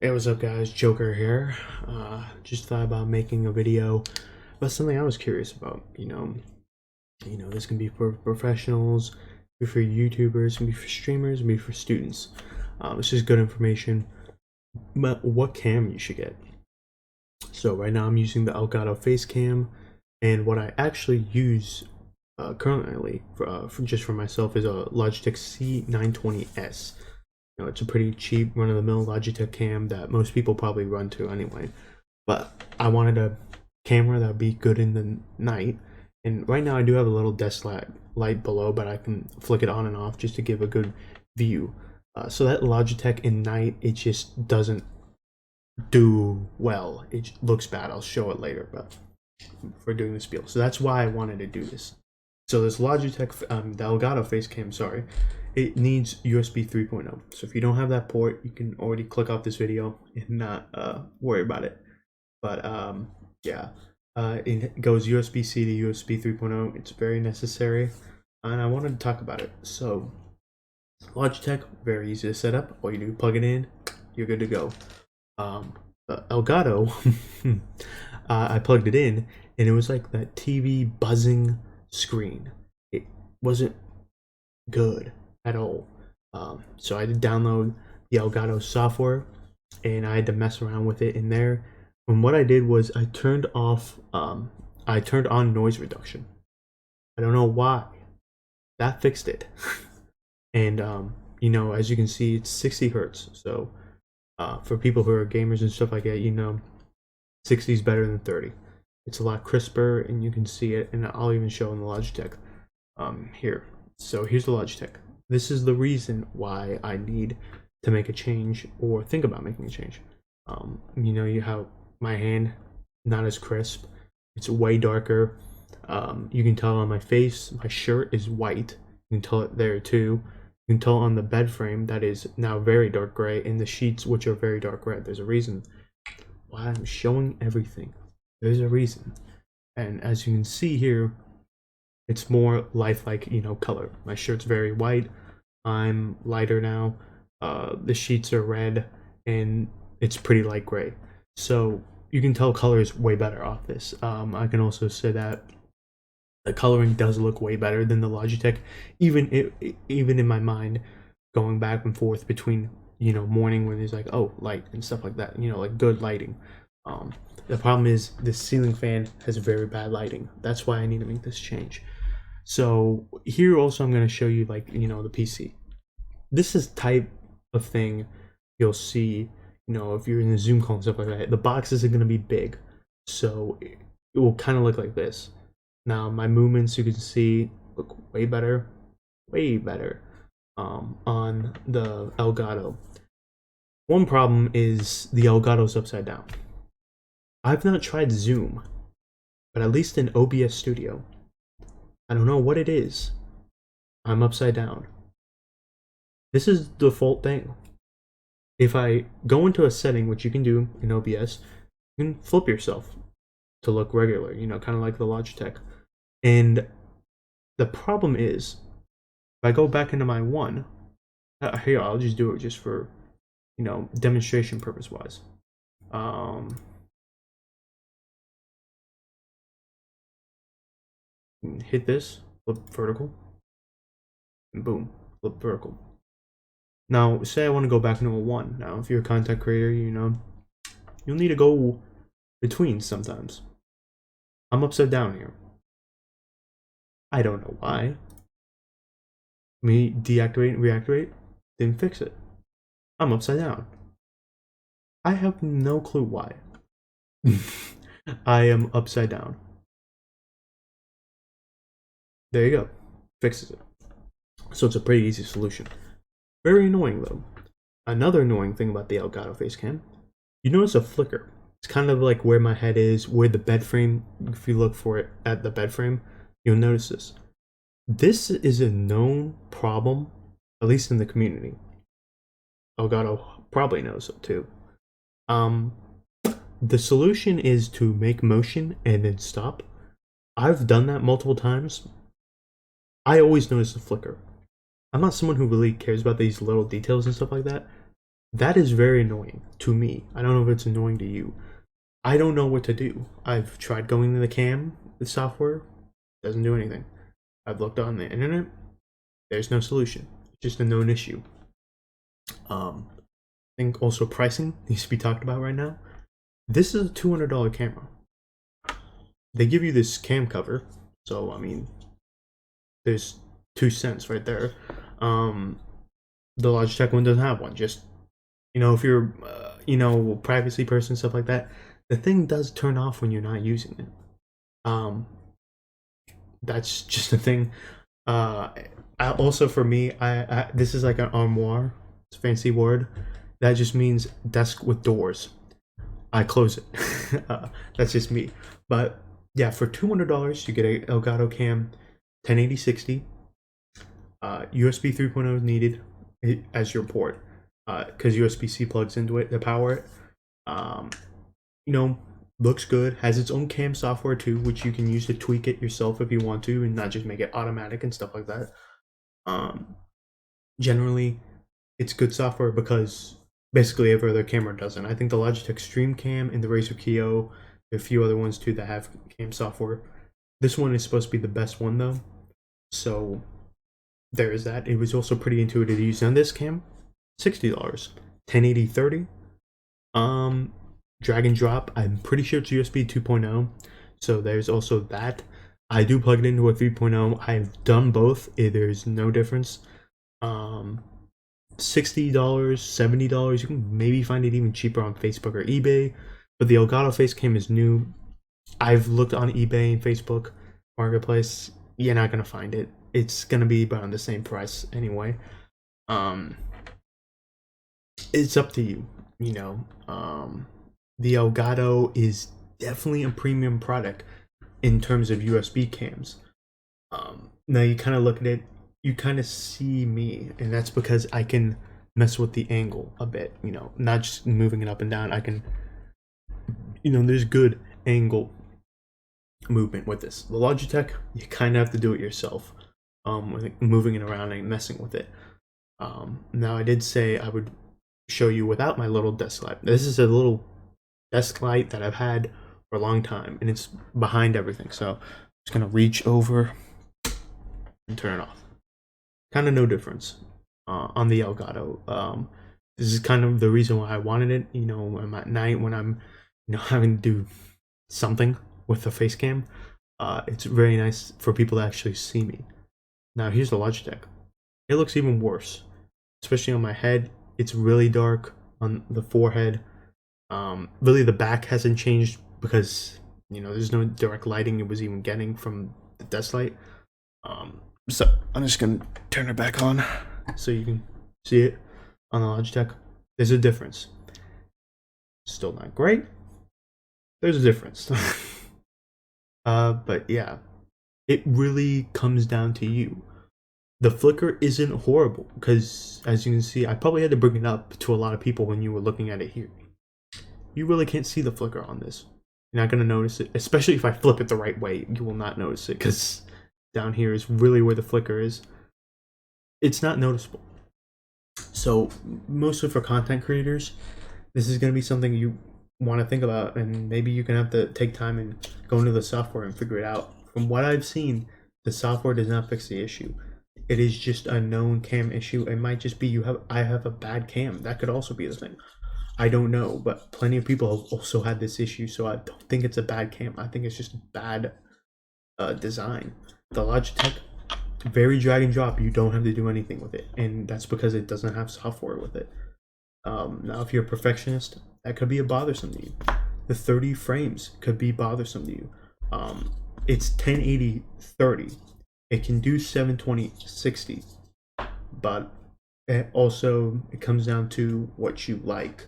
Hey, what's up, guys? Joker here. Just thought about making a video about something I was curious about. This can be for professionals, be for YouTubers, can be for streamers, can be for students. It's just good information about what cam you should get. So right now I'm using the Elgato Facecam, and what I actually use currently for just for myself is a Logitech C920S. It's a pretty cheap run-of-the-mill Logitech cam that most people probably run to anyway. But I wanted a camera that would be good in the night. And right now I do have a little desk light below, but I can flick it on and off just to give a good view. So that Logitech in night, it just doesn't do well. It looks bad. I'll show it later, but for doing this spiel. So that's why I wanted to do this. So this Logitech, the Elgato Facecam, sorry, it needs USB 3.0. So if you don't have that port, you can already click off this video and not worry about it. But yeah, it goes USB-C to USB 3.0. It's very necessary, and I wanted to talk about it. So Logitech, very easy to set up. All you do, plug it in, you're good to go. Elgato, I plugged it in, and it was like that TV buzzing screen. It wasn't good at all. So I had to download the Elgato software, and I had to mess around with it in there. And what I did was I turned on noise reduction. I don't know why. That fixed it. And as you can see, it's 60 hertz. So for people who are gamers and stuff like that, 60 is better than 30. It's a lot crisper, and you can see it, and I'll even show in the Logitech here. So here's the Logitech. This is the reason why I need to make a change or think about making a change. You have my hand, not as crisp. It's way darker. You can tell on my face, my shirt is white. You can tell it there too. You can tell on the bed frame that is now very dark gray, and the sheets, which are very dark red. There's a reason why I'm showing everything. There's a reason. And as you can see here, it's more lifelike, color. My shirt's very white. I'm lighter now. The sheets are red, and it's pretty light gray. So you can tell color is way better off this. I can also say that the coloring does look way better than the Logitech, even in my mind, going back and forth between morning when there's like, oh, light and stuff like that, like good lighting. The problem is the ceiling fan has very bad lighting. That's why I need to make this change. So here also I'm going to show you the PC. This is type of thing you'll see, if you're in a Zoom call and stuff like that. The box isn't going to be big, so it will kind of look like this. Now my movements, you can see, look way better on the Elgato. One problem is the Elgato's upside down. I've not tried Zoom, but at least in OBS Studio, I don't know what it is, I'm upside down. This is the default thing. If I go into a setting, which you can do in OBS, you can flip yourself to look regular, kind of like the Logitech. And the problem is, if I go back into my one, here, I'll just do it just for, demonstration purpose wise. Hit this, flip vertical, and boom, flip vertical. Now, say I want to go back into a 1. Now, if you're a content creator, you'll need to go between sometimes. I'm upside down here. I don't know why. Me deactivate and reactivate, didn't fix it. I'm upside down. I have no clue why. I am upside down. There you go. Fixes it. So it's a pretty easy solution. Very annoying though. Another annoying thing about the Elgato Facecam, you notice a flicker. It's kind of like where my head is, where the bed frame, if you look for it at the bed frame, you'll notice this. This is a known problem, at least in the community. Elgato probably knows it too. The solution is to make motion and then stop. I've done that multiple times. I always notice a flicker. I'm not someone who really cares about these little details and stuff like that, That is very annoying to me. I don't know if it's annoying to you. I don't know what to do. I've tried going to the cam, the software, doesn't do anything. I've looked on the internet, there's no solution. It's just a known issue. I think also pricing needs to be talked about right now. This is a $200 camera. They give you this cam cover, so I mean, there's 2 cents right there. The Logitech one doesn't have one. Just if you're privacy person, stuff like that, the thing does turn off when you're not using it. That's just a thing. Also for me, I this is like an armoire. It's a fancy word. That just means desk with doors. I close it. That's just me. But yeah, for $200, you get a Elgato Cam 1080-60. USB 3.0 is needed as your port, because USB-C plugs into it to power it. Looks good. Has its own cam software too, which you can use to tweak it yourself if you want to, and not just make it automatic and stuff like that. Generally, it's good software because basically every other camera doesn't. I think the Logitech Stream Cam and the Razer Kyo, there are a few other ones too that have cam software. This one is supposed to be the best one though, so there is that. It was also pretty intuitive to use on this cam. $60, 1080-30. Drag and drop. I'm pretty sure it's USB 2.0, so there's also that. I do plug it into a 3.0. I've done both. There's no difference. $60, $70. You can maybe find it even cheaper on Facebook or eBay. But the Elgato Facecam is new. I've looked on eBay and Facebook Marketplace. You're not gonna find it. It's gonna be around the same price anyway. It's up to you. The Elgato is definitely a premium product in terms of USB cams. Now you kind of look at it, you kind of see me, and that's because I can mess with the angle a bit, not just moving it up and down. I can, there's good angle movement with this. The Logitech, you kind of have to do it yourself, moving it around and messing with it. Now I did say I would show you without my little desk light. This is a little desk light that I've had for a long time, and it's behind everything, so I'm just gonna reach over and turn it off. Kind of no difference on the Elgato. This is kind of the reason why I wanted it. I'm at night when I'm having to do something with the face cam. It's very nice for people to actually see me. Now here's the Logitech. It looks even worse, especially on my head. It's really dark on the forehead. Really the back hasn't changed because there's no direct lighting it was even getting from the desk light. So I'm just gonna turn it back on so you can see it on the Logitech. There's a difference. Still not great. There's a difference. But yeah, it really comes down to you. The flicker isn't horrible because, as you can see, I probably had to bring it up to a lot of people when you were looking at it here. You really can't see the flicker on this. You're not going to notice it, especially if I flip it the right way. You will not notice it because down here is really where the flicker is. It's not noticeable. So, mostly for content creators, this is going to be something you want to think about, and maybe you can have to take time and go into the software and figure it out. From what I've seen, the software does not fix the issue. It is just a known cam issue. It might just be I have a bad cam. That could also be the thing. I don't know, but plenty of people have also had this issue, so I don't think it's a bad cam. I think it's just bad design. The Logitech, very drag and drop. You don't have to do anything with it, and that's because it doesn't have software with it. Now, if you're a perfectionist, that could be bothersome to you. The 30 frames could be bothersome to you. It's 1080-30. It can do 720-60, but it comes down to what you like.